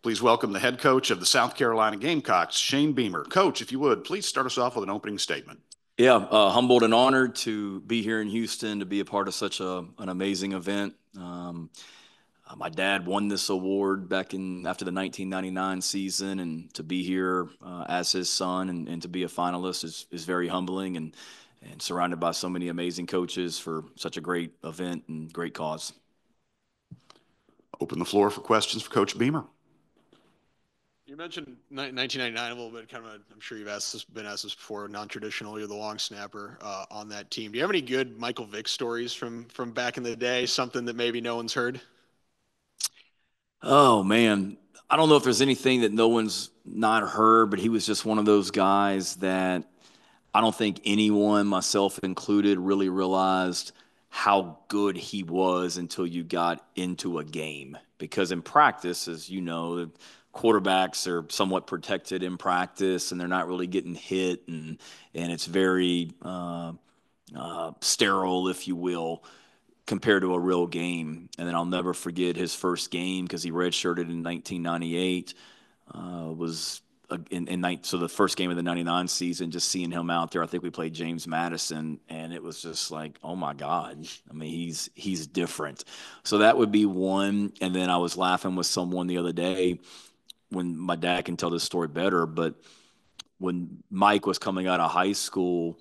Please welcome the head coach of the South Carolina Gamecocks, Shane Beamer. Coach, if you would, please start us off with an opening statement. Yeah, humbled and honored to be here in Houston to be a part of such an amazing event. My dad won this award back in after the 1999 season, and to be here as his son and to be a finalist is very humbling and surrounded by so many amazing coaches for such a great event and great cause. Open the floor for questions for Coach Beamer. You mentioned 1999 a little bit. I'm sure been asked this before. Non-traditional, you're the long snapper on that team. Do you have any good Michael Vick stories from back in the day? Something that maybe no one's heard? Oh man, I don't know if there's anything that no one's not heard, but he was just one of those guys that I don't think anyone, myself included, really realized how good he was until you got into a game. Because in practice, as you know, the quarterbacks are somewhat protected in practice, and they're not really getting hit, and it's very sterile, if you will, compared to a real game. And then I'll never forget his first game because he redshirted in 1998. Was so the first game of the 99 season, just seeing him out there, I think we played James Madison, and it was just like, oh my God. I mean, he's different. So that would be one. And then I was laughing with someone the other day when my dad can tell this story better, but when Mike was coming out of high school,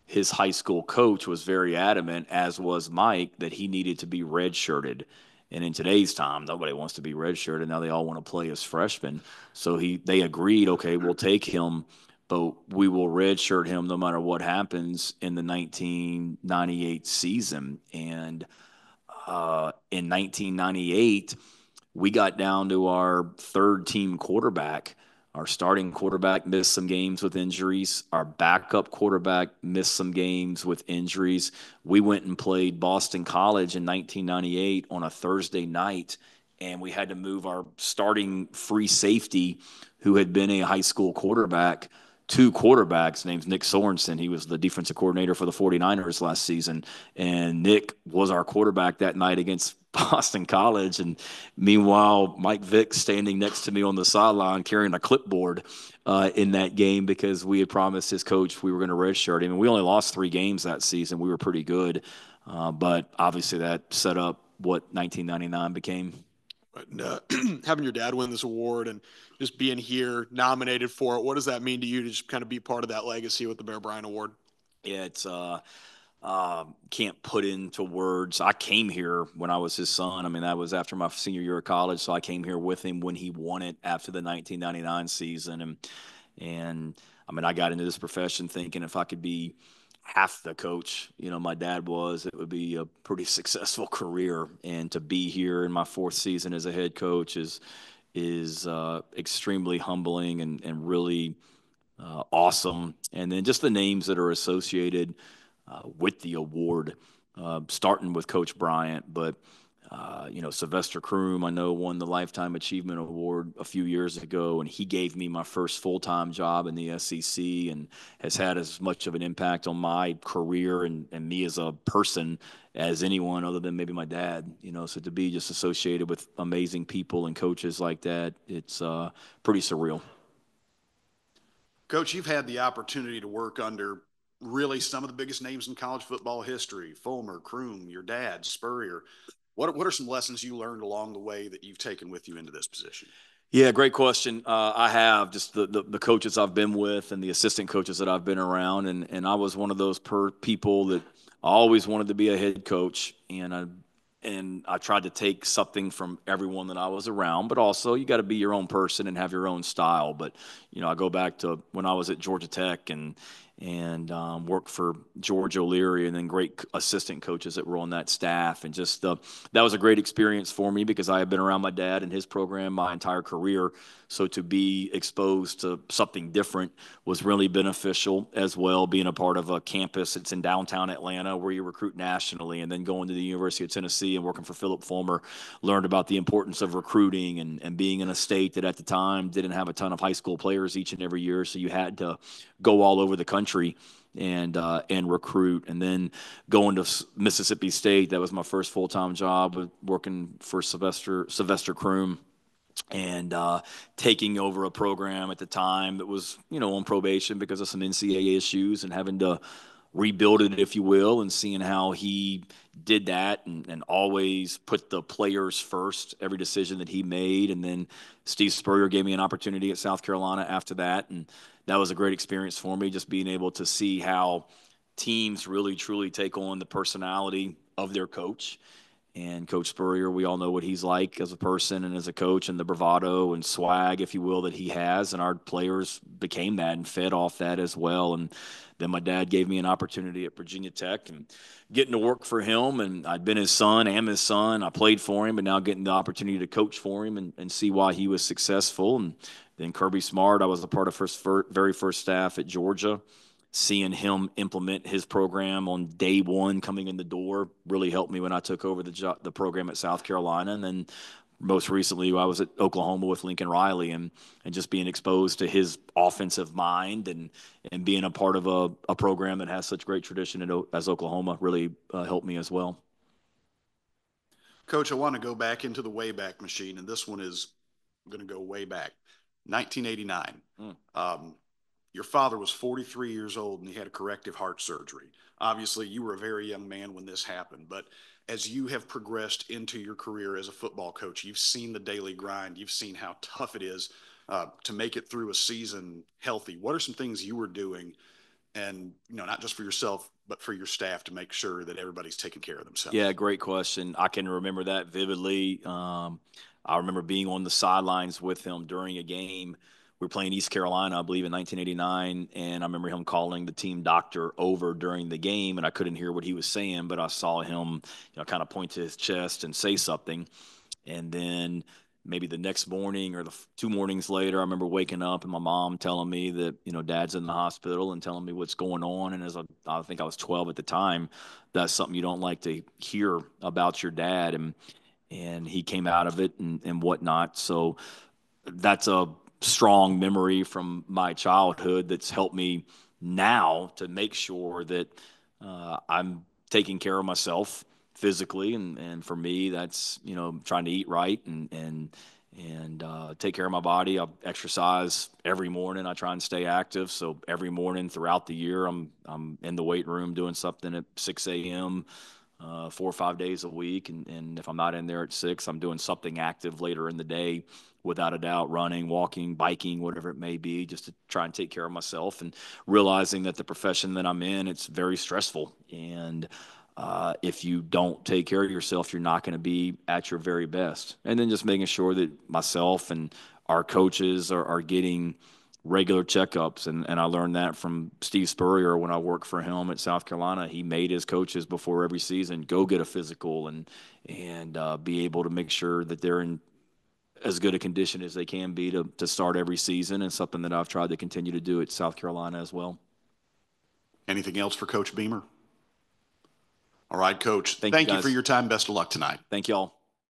his high school coach was very adamant, as was Mike, that he needed to be redshirted. And in today's time, nobody wants to be redshirted. Now they all want to play as freshmen. So they agreed, okay, we'll take him, but we will redshirt him no matter what happens in the 1998 season. And in 1998, we got down to our third team quarterback. Our starting quarterback missed some games with injuries. Our backup quarterback missed some games with injuries. We went and played Boston College in 1998 on a Thursday night, and we had to move our starting free safety, who had been a high school quarterback, two quarterbacks. Name's Nick Sorensen. He was the defensive coordinator for the 49ers last season. And Nick was our quarterback that night against Boston College. And meanwhile, Mike Vick standing next to me on the sideline carrying a clipboard in that game because we had promised his coach we were going to redshirt him. And we only lost 3 games that season. We were pretty good. But obviously that set up what 1999 became. But having your dad win this award and just being here nominated for it, what does that mean to you to just kind of be part of that legacy with the Bear Bryant Award? Yeah, it's can't put into words. I came here when I was his son. I mean, that was after my senior year of college, so I came here with him when he won it after the 1999 season, and I mean, I got into this profession thinking if I could be half the coach, my dad was, it would be a pretty successful career. And to be here in my 4th season as a head coach is extremely humbling and really awesome. And then just the names that are associated with the award, starting with Coach Bryant, but Sylvester Croom, I know, won the Lifetime Achievement Award a few years ago, and he gave me my first full-time job in the SEC and has had as much of an impact on my career and me as a person as anyone other than maybe my dad. So to be just associated with amazing people and coaches like that, it's pretty surreal. Coach, you've had the opportunity to work under really some of the biggest names in college football history: Fulmer, Croom, your dad, Spurrier. What are some lessons you learned along the way that you've taken with you into this position? Yeah, great question. I have just the coaches I've been with and the assistant coaches that I've been around, and I was one of those people that always wanted to be a head coach, and I tried to take something from everyone that I was around, but also you got to be your own person and have your own style. But I go back to when I was at Georgia Tech and worked for George O'Leary and then great assistant coaches that were on that staff. And just that was a great experience for me because I had been around my dad and his program my entire career. So to be exposed to something different was really beneficial as well, being a part of a campus that's in downtown Atlanta where you recruit nationally, and then going to the University of Tennessee and working for Philip Fulmer, learned about the importance of recruiting and being in a state that at the time didn't have a ton of high school players each and every year. So you had to go all over the country and recruit. And then going to Mississippi State, that was my first full-time job working for Sylvester Croom. and taking over a program at the time that was, on probation because of some NCAA issues and having to rebuild it, if you will, and seeing how he did that and always put the players first, every decision that he made. And then Steve Spurrier gave me an opportunity at South Carolina after that. And that was a great experience for me, just being able to see how teams really, truly take on the personality of their coach. And Coach Spurrier, we all know what he's like as a person and as a coach, and the bravado and swag, if you will, that he has. And our players became that and fed off that as well. And then my dad gave me an opportunity at Virginia Tech and getting to work for him. And I'd been his son, am his son. I played for him, but now getting the opportunity to coach for him and see why he was successful. And then Kirby Smart, I was a part of very first staff at Georgia. Seeing him implement his program on day one coming in the door really helped me when I took over the program at South Carolina. And then most recently I was at Oklahoma with Lincoln Riley and just being exposed to his offensive mind and being a part of a program that has such great tradition as Oklahoma really helped me as well. Coach, I want to go back into the Wayback Machine, and this one is going to go way back. 1989. Your father was 43 years old and he had a corrective heart surgery. Obviously, you were a very young man when this happened, but as you have progressed into your career as a football coach, you've seen the daily grind. You've seen how tough it is to make it through a season healthy. What are some things you were doing, and not just for yourself, but for your staff, to make sure that everybody's taking care of themselves? Yeah, great question. I can remember that vividly. I remember being on the sidelines with him during a game. We were playing East Carolina, I believe, in 1989, and I remember him calling the team doctor over during the game, and I couldn't hear what he was saying, but I saw him, kind of point to his chest and say something. And then maybe the next morning or the 2 mornings later, I remember waking up and my mom telling me that, Dad's in the hospital and telling me what's going on. And I think I was 12 at the time, that's something you don't like to hear about your dad. And he came out of it and whatnot. So that's a strong memory from my childhood that's helped me now to make sure that I'm taking care of myself physically. And for me, that's, trying to eat right and take care of my body. I exercise every morning. I try and stay active. So every morning throughout the year, I'm in the weight room doing something at 6 a.m., 4 or 5 days a week. And if I'm not in there at 6, I'm doing something active later in the day, without a doubt, running, walking, biking, whatever it may be, just to try and take care of myself and realizing that the profession that I'm in, it's very stressful. And if you don't take care of yourself, you're not going to be at your very best. And then just making sure that myself and our coaches are getting regular checkups. And I learned that from Steve Spurrier when I worked for him at South Carolina. He made his coaches before every season go get a physical and be able to make sure that they're in as good a condition as they can be to start every season, and something that I've tried to continue to do at South Carolina as well. Anything else for Coach Beamer? All right, Coach. Thank you for your time. Best of luck tonight. Thank y'all.